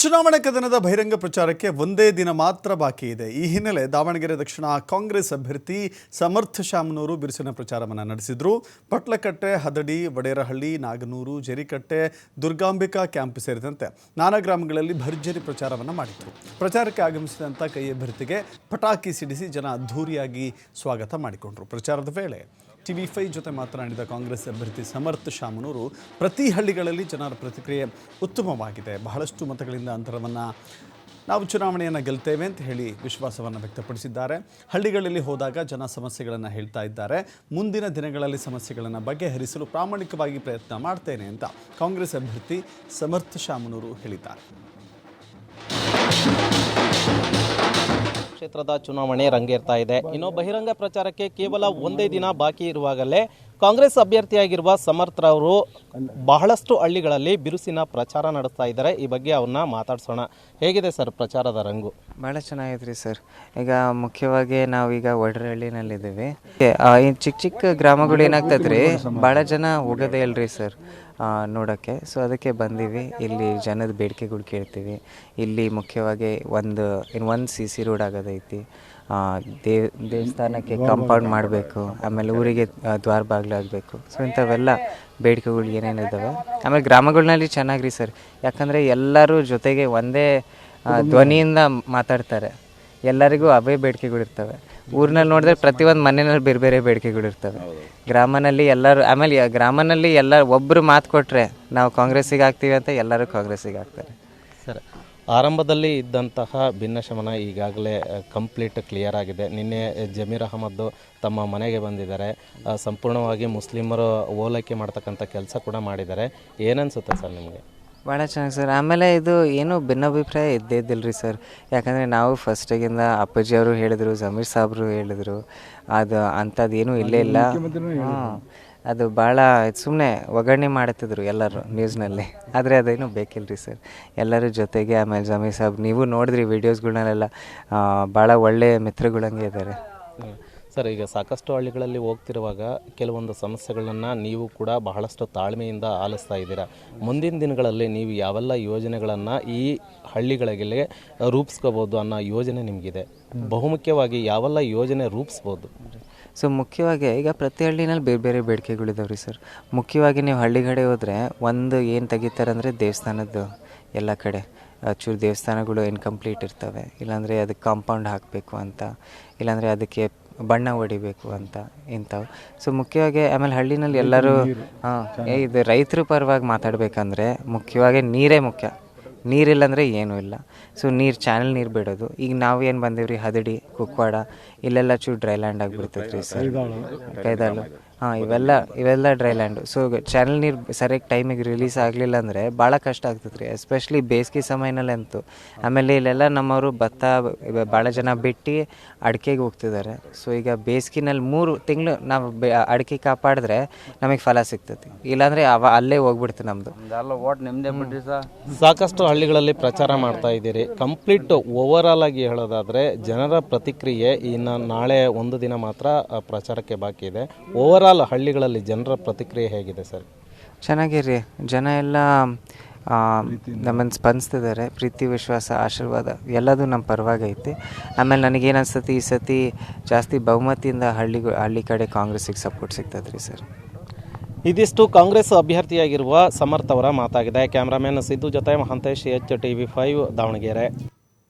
ಚುನಾವಣಾ ಕದನದ ಬಹಿರಂಗ ಪ್ರಚಾರಕ್ಕೆ ಒಂದೇ ದಿನ ಮಾತ್ರ ಬಾಕಿ ಇದೆ. ಈ ಹಿನ್ನೆಲೆ ದಾವಣಗೆರೆ ದಕ್ಷಿಣ ಕಾಂಗ್ರೆಸ್ ಅಭ್ಯರ್ಥಿ ಸಮರ್ಥ ಶಾಮನೂರು ಬಿರುಸಿನ ಪ್ರಚಾರವನ್ನು ನಡೆಸಿದರು. ಪಟ್ಲಕಟ್ಟೆ, ಹದಡಿ, ವಡೇರಹಳ್ಳಿ, ನಾಗನೂರು, ಜರಿಕಟ್ಟೆ, ದುರ್ಗಾಂಬಿಕಾ ಕ್ಯಾಂಪ್ ಸೇರಿದಂತೆ ನಾನಾ ಗ್ರಾಮಗಳಲ್ಲಿ ಭರ್ಜರಿ ಪ್ರಚಾರವನ್ನು ಮಾಡಿದರು. ಪ್ರಚಾರಕ್ಕೆ ಆಗಮಿಸಿದಂಥ ಕೈ ಅಭ್ಯರ್ಥಿಗೆ ಪಟಾಕಿ ಸಿಡಿಸಿ ಜನ ಅದ್ಧೂರಿಯಾಗಿ ಸ್ವಾಗತ ಮಾಡಿಕೊಂಡರು. ಪ್ರಚಾರದ ವೇಳೆ TV5 ಜೊತೆ ಮಾತನಾಡಿದ ಕಾಂಗ್ರೆಸ್ ಅಭ್ಯರ್ಥಿ ಸಮರ್ಥ ಶಾಮನೂರು, ಪ್ರತಿ ಹಳ್ಳಿಗಳಲ್ಲಿ ಜನರ ಪ್ರತಿಕ್ರಿಯೆ ಉತ್ತಮವಾಗಿದೆ, ಬಹಳಷ್ಟು ಮತಗಳಿಂದ ಅಂತರವನ್ನು ನಾವು ಚುನಾವಣೆಯನ್ನು ಗೆಲ್ತೇವೆ ಅಂತ ಹೇಳಿ ವಿಶ್ವಾಸವನ್ನು ವ್ಯಕ್ತಪಡಿಸಿದ್ದಾರೆ. ಹಳ್ಳಿಗಳಲ್ಲಿ ಹೋದಾಗ ಜನ ಸಮಸ್ಯೆಗಳನ್ನು ಹೇಳ್ತಾ ಇದ್ದಾರೆ. ಮುಂದಿನ ದಿನಗಳಲ್ಲಿ ಸಮಸ್ಯೆಗಳನ್ನು ಬಗೆಹರಿಸಲು ಪ್ರಾಮಾಣಿಕವಾಗಿ ಪ್ರಯತ್ನ ಮಾಡ್ತೇನೆ ಅಂತ ಕಾಂಗ್ರೆಸ್ ಅಭ್ಯರ್ಥಿ ಸಮರ್ಥ ಶಾಮನೂರು ಹೇಳಿದ್ದಾರೆ. ಕ್ಷೇತ್ರದ ಚುನಾವಣೆ ರಂಗೇರ್ತಾ ಇದೆ. ಇನ್ನು ಬಹಿರಂಗ ಪ್ರಚಾರಕ್ಕೆ ಕೇವಲ ಒಂದೇ ದಿನ ಬಾಕಿ ಇರುವಾಗಲೇ ಕಾಂಗ್ರೆಸ್ ಅಭ್ಯರ್ಥಿಯಾಗಿರುವ ಸಮರ್ಥರವರು ಬಹಳಷ್ಟು ಹಳ್ಳಿಗಳಲ್ಲಿ ಬಿರುಸಿನ ಪ್ರಚಾರ ನಡೆಸ್ತಾ ಇದ್ದಾರೆ. ಈ ಬಗ್ಗೆ ಅವ್ರನ್ನ ಮಾತಾಡ್ಸೋಣ. ಹೇಗಿದೆ ಸರ್ ಪ್ರಚಾರದ ರಂಗು? ಭಾಳ ಚೆನ್ನಾಗೈತ್ರಿ ಸರ್. ಈಗ ಮುಖ್ಯವಾಗಿ ನಾವೀಗ ವಡರಹಳ್ಳಿನಲ್ಲಿದ್ದೀವಿ. ಈ ಚಿಕ್ಕ ಚಿಕ್ಕ ಗ್ರಾಮಗಳು ಏನಾಗ್ತದ್ರಿ, ಭಾಳ ಜನ ಹೋಗೋದೇ ಇಲ್ರಿ ಸರ್ ನೋಡೋಕ್ಕೆ. ಸೊ ಅದಕ್ಕೆ ಬಂದೀವಿ. ಇಲ್ಲಿ ಜನದ ಬೇಡಿಕೆಗಳು ಕೇಳ್ತೀವಿ. ಇಲ್ಲಿ ಮುಖ್ಯವಾಗಿ ಒಂದು CC ರೋಡ್ ಆಗೋದೈತಿ, ದೇವಸ್ಥಾನಕ್ಕೆ ಕಾಂಪೌಂಡ್ ಮಾಡಬೇಕು, ಆಮೇಲೆ ಊರಿಗೆ ದ್ವಾರ ಬಾಗಿಲು ಆಗಬೇಕು. ಸೊ ಇಂಥವೆಲ್ಲ ಬೇಡಿಕೆಗಳು ಏನೇನಿದ್ದಾವೆ. ಆಮೇಲೆ ಗ್ರಾಮಗಳಲ್ಲಿ ಚೆನ್ನಾಗ್ರಿ ಸರ್, ಯಾಕಂದರೆ ಎಲ್ಲರೂ ಜೊತೆಗೆ ಒಂದೇ ಧ್ವನಿಯಿಂದ ಮಾತಾಡ್ತಾರೆ. ಎಲ್ಲರಿಗೂ ಅವೇ ಬೇಡಿಕೆಗಳಿರ್ತವೆ. ಊರಿನಲ್ಲಿ ನೋಡಿದ್ರೆ ಪ್ರತಿಯೊಂದು ಮನೆಯಲ್ಲಿ ಬೇರೆ ಬೇರೆ ಬೇಡಿಕೆಗಳಿರ್ತವೆ. ಗ್ರಾಮನಲ್ಲಿ ಎಲ್ಲರೂ, ಆಮೇಲೆ ಗ್ರಾಮನಲ್ಲಿ ಒಬ್ಬರು ಮಾತು ಕೊಟ್ಟರೆ ನಾವು ಕಾಂಗ್ರೆಸ್ಸಿಗೆ ಆಗ್ತೀವಿ ಅಂತ ಎಲ್ಲರೂ ಕಾಂಗ್ರೆಸ್ಸಿಗೆ ಆಗ್ತಾರೆ. ಸರ್, ಆರಂಭದಲ್ಲಿ ಇದ್ದಂತಹ ಭಿನ್ನಶಮನ ಈಗಾಗಲೇ ಕಂಪ್ಲೀಟ್ ಕ್ಲಿಯರ್ ಆಗಿದೆ. ನಿನ್ನೆ ಜಮೀರ್ ಅಹಮದ್ ತಮ್ಮ ಮನೆಗೆ ಬಂದಿದ್ದಾರೆ. ಸಂಪೂರ್ಣವಾಗಿ ಮುಸ್ಲಿಮರು ಓಲೈಕೆ ಮಾಡ್ತಕ್ಕಂಥ ಕೆಲಸ ಕೂಡ ಮಾಡಿದ್ದಾರೆ. ಏನನ್ಸುತ್ತೆ ಸರ್ ನಿಮಗೆ? ಭಾಳ ಚೆನ್ನಾಗಿ ಸರ್. ಆಮೇಲೆ ಇದು ಏನು ಭಿನ್ನಾಭಿಪ್ರಾಯ ಇದ್ದೇ ಇದ್ದಿಲ್ಲ ರೀ ಸರ್. ಯಾಕಂದರೆ ನಾವು ಫಸ್ಟಿಗಿಂದ ಅಪ್ಪಾಜಿಯವರು ಹೇಳಿದರು, ಜಮೀರ್ ಸಾಬ್ರು ಹೇಳಿದರು, ಅದು ಅಂಥದ್ದು ಏನೂ ಇಲ್ಲೇ ಇಲ್ಲ. ಅದು ಭಾಳ ಸುಮ್ಮನೆ ಒಗ್ಗರಣೆ ಮಾಡುತ್ತಿದ್ರು ಎಲ್ಲರೂ ನ್ಯೂಸ್ನಲ್ಲಿ. ಆದರೆ ಅದೇನು ಬೇಕಿಲ್ಲ ರೀ ಸರ್. ಎಲ್ಲರ ಜೊತೆಗೆ, ಆಮೇಲೆ ಜಮೀರ್ ಸಾಬ್ ನೀವು ನೋಡಿದ್ರಿ ವೀಡಿಯೋಸ್ಗಳನ್ನೆಲ್ಲ, ಭಾಳ ಒಳ್ಳೆಯ ಮಿತ್ರಗಳಂಗೆ ಇದ್ದಾರೆ ಸರ್. ಈಗ ಸಾಕಷ್ಟು ಹಳ್ಳಿಗಳಲ್ಲಿ ಹೋಗ್ತಿರುವಾಗ ಕೆಲವೊಂದು ಸಮಸ್ಯೆಗಳನ್ನು ನೀವು ಕೂಡ ಬಹಳಷ್ಟು ತಾಳ್ಮೆಯಿಂದ ಆಲಿಸ್ತಾ ಇದ್ದೀರಾ. ಮುಂದಿನ ದಿನಗಳಲ್ಲಿ ನೀವು ಯಾವೆಲ್ಲ ಯೋಜನೆಗಳನ್ನು ಈ ಹಳ್ಳಿಗಳಿಗೆ ರೂಪಿಸ್ಕೋಬೋದು ಅನ್ನೋ ಯೋಜನೆ ನಿಮಗಿದೆ. ಬಹುಮುಖ್ಯವಾಗಿ ಯಾವೆಲ್ಲ ಯೋಜನೆ ರೂಪಿಸ್ಬೋದು? ಸೊ ಮುಖ್ಯವಾಗಿ ಈಗ ಪ್ರತಿ ಹಳ್ಳಿನಲ್ಲಿ ಬೇರೆ ಬೇರೆ ಬೇಡಿಕೆಗಳಿದಾವೆ ರೀ ಸರ್. ಮುಖ್ಯವಾಗಿ ನೀವು ಹಳ್ಳಿ ಕಡೆ ಹೋದರೆ ಒಂದು ಏನು ತೆಗಿತಾರೆ ಅಂದರೆ ದೇವಸ್ಥಾನದ್ದು. ಎಲ್ಲ ಕಡೆ ಚೂರು ದೇವಸ್ಥಾನಗಳು ಇನ್ಕಂಪ್ಲೀಟ್ ಇರ್ತವೆ, ಇಲ್ಲಾಂದರೆ ಅದಕ್ಕೆ ಕಾಂಪೌಂಡ್ ಹಾಕಬೇಕು ಅಂತ, ಇಲ್ಲಾಂದರೆ ಅದಕ್ಕೆ ಬಣ್ಣ ಹೊಡಿಬೇಕು ಅಂತ, ಇಂಥವು. ಸೊ ಮುಖ್ಯವಾಗಿ ಆಮೇಲೆ ಹಳ್ಳಿನಲ್ಲಿ ಎಲ್ಲರೂ ಇದು ರೈತರ ಪರವಾಗಿ ಮಾತಾಡಬೇಕಂದ್ರೆ ಮುಖ್ಯವಾಗಿ ನೀರೇ ಮುಖ್ಯ. ನೀರಿಲ್ಲಾಂದರೆ ಏನೂ ಇಲ್ಲ. ಸೊ ಚಾನಲ್ ನೀರು ಬಿಡೋದು. ಈಗ ನಾವು ಏನು ಬಂದೀವಿ ರೀ, ಹದಡಿ, ಕುಕ್ವಾಡ, ಇಲ್ಲೆಲ್ಲ ಚೂರು ಡ್ರೈ ಲ್ಯಾಂಡ್ ಆಗಿಬಿಡ್ತೈತೆ ರೀ ಸರ್. ಕೈದಾಳು, ಇವೆಲ್ಲ ಡ್ರೈ ಲ್ಯಾಂಡು. ಸೊ ಚಾನಲ್ ನೀರು ಸರಿಯಾಗಿ ಟೈಮಿಗೆ ರಿಲೀಸ್ ಆಗಲಿಲ್ಲ ಅಂದರೆ ಭಾಳ ಕಷ್ಟ ಆಗ್ತದೆ ರೀ, ಎಸ್ಪೆಷಲಿ ಬೇಸಿಗೆ ಸಮಯನಲ್ಲಂತೂ. ಆಮೇಲೆ ಇಲ್ಲೆಲ್ಲ ನಮ್ಮವರು ಭತ್ತ ಭಾಳ ಜನ ಬಿಟ್ಟು ಅಡಿಕೆಗೆ ಹೋಗ್ತಿದ್ದಾರೆ. ಸೊ ಈಗ ಬೇಸಿಗೆನಲ್ಲಿ 3 ತಿಂಗಳು ನಾವು ಅಡಿಕೆ ಕಾಪಾಡಿದ್ರೆ ನಮಗೆ ಫಲ ಸಿಗ್ತೈತಿ, ಇಲ್ಲಾಂದರೆ ಅಲ್ಲೇ ಹೋಗ್ಬಿಡ್ತು ನಮ್ಮದು. ಸಾಕಷ್ಟು ಹಳ್ಳಿಗಳಲ್ಲಿ ಪ್ರಚಾರ ಮಾಡ್ತಾ ಇದ್ದೀರಿ. ಕಂಪ್ಲೀಟ್ ಓವರಾಲ್ ಆಗಿ ಹೇಳೋದಾದರೆ ಜನರ ಪ್ರತಿಕ್ರಿಯೆ ಇನ್ನು ನಾಳೆ ಒಂದು ದಿನ ಮಾತ್ರ ಪ್ರಚಾರಕ್ಕೆ ಬಾಕಿ ಇದೆ. ಓವರಾಲ್ ಹಳ್ಳಿಗಳಲ್ಲಿ ಜನರ ಪ್ರತಿಕ್ರಿಯೆ ಹೇಗಿದೆ ಸರ್? ಚೆನ್ನಾಗಿರಿ, ಜನ ಎಲ್ಲ ನಮ್ಮನ್ನು ಸ್ಪಂದಿಸ್ತಿದ್ದಾರೆ. ಪ್ರೀತಿ, ವಿಶ್ವಾಸ, ಆಶೀರ್ವಾದ ಎಲ್ಲದೂ ನಮ್ಮ ಪರವಾಗೈತಿ. ಆಮೇಲೆ ನನಗೇನು ಅನ್ಸುತ್ತೆ, ಈ ಸತಿ ಜಾಸ್ತಿ ಬಹುಮತಿಯಿಂದ ಹಳ್ಳಿ ಕಡೆ ಕಾಂಗ್ರೆಸ್ಸಿಗೆ ಸಪೋರ್ಟ್ ಸಿಗ್ತದೆ ರೀ ಸರ್. ಇದಿಷ್ಟು ಕಾಂಗ್ರೆಸ್ ಅಭ್ಯರ್ಥಿಯಾಗಿರುವ ಸಮರ್ಥ ಅವರ ಮಾತಾಗಿದೆ. ಕ್ಯಾಮ್ರಾಮನ್ ಸಿದ್ದು ಜೊತೆ ಮಹಾಂತೇಶ್, TV5 ದಾವಣಗೆರೆ.